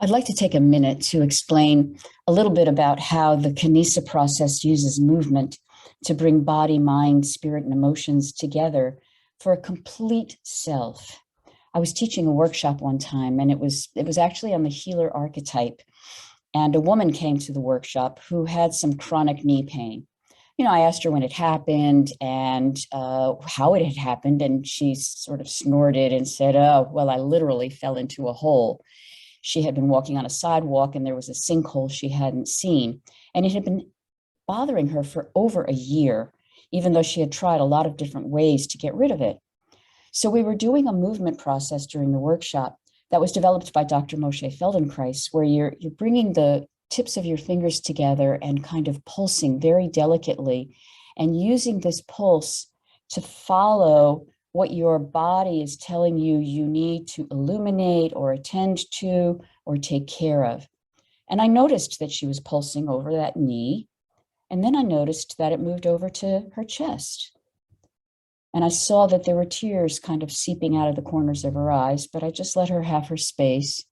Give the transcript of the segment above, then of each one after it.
I'd like to take a minute to explain a little bit about how the Kinēsa process uses movement to bring body, mind, spirit, and emotions together for a complete self. I was teaching a workshop one time, and it was actually on the healer archetype. And a woman came to the workshop who had some chronic knee pain. I asked her when it happened and how it had happened, and she sort of snorted and said, "Oh, well, I literally fell into a hole." She had been walking on a sidewalk and there was a sinkhole she hadn't seen. And it had been bothering her for over a year, even though she had tried a lot of different ways to get rid of it. So we were doing a movement process during the workshop that was developed by Dr. Moshe Feldenkrais, where you're bringing the tips of your fingers together and kind of pulsing very delicately and using this pulse to follow what your body is telling you you need to illuminate or attend to or take care of. And I noticed that she was pulsing over that knee. And then I noticed that it moved over to her chest. And I saw that there were tears kind of seeping out of the corners of her eyes, but I just let her have her space.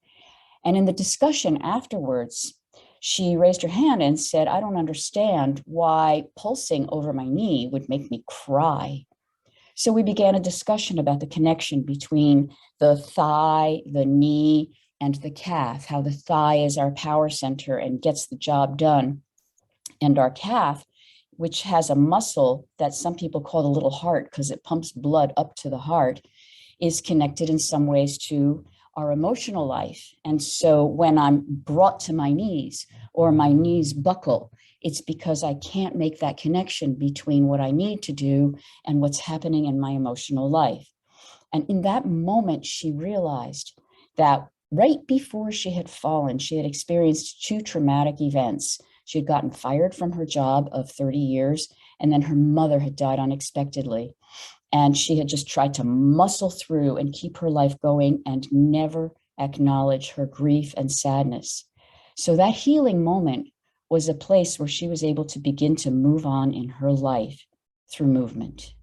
And in the discussion afterwards, she raised her hand and said, "I don't understand why pulsing over my knee would make me cry." So we began a discussion about the connection between the thigh, the knee, and the calf, how the thigh is our power center and gets the job done. And our calf, which has a muscle that some people call the little heart because it pumps blood up to the heart, is connected in some ways to our emotional life. And so when I'm brought to my knees or my knees buckle, it's because I can't make that connection between what I need to do and what's happening in my emotional life. And in that moment, she realized that right before she had fallen, she had experienced two traumatic events. She had gotten fired from her job of 30 years, and then her mother had died unexpectedly. And she had just tried to muscle through and keep her life going and never acknowledge her grief and sadness. So that healing moment was a place where she was able to begin to move on in her life through movement.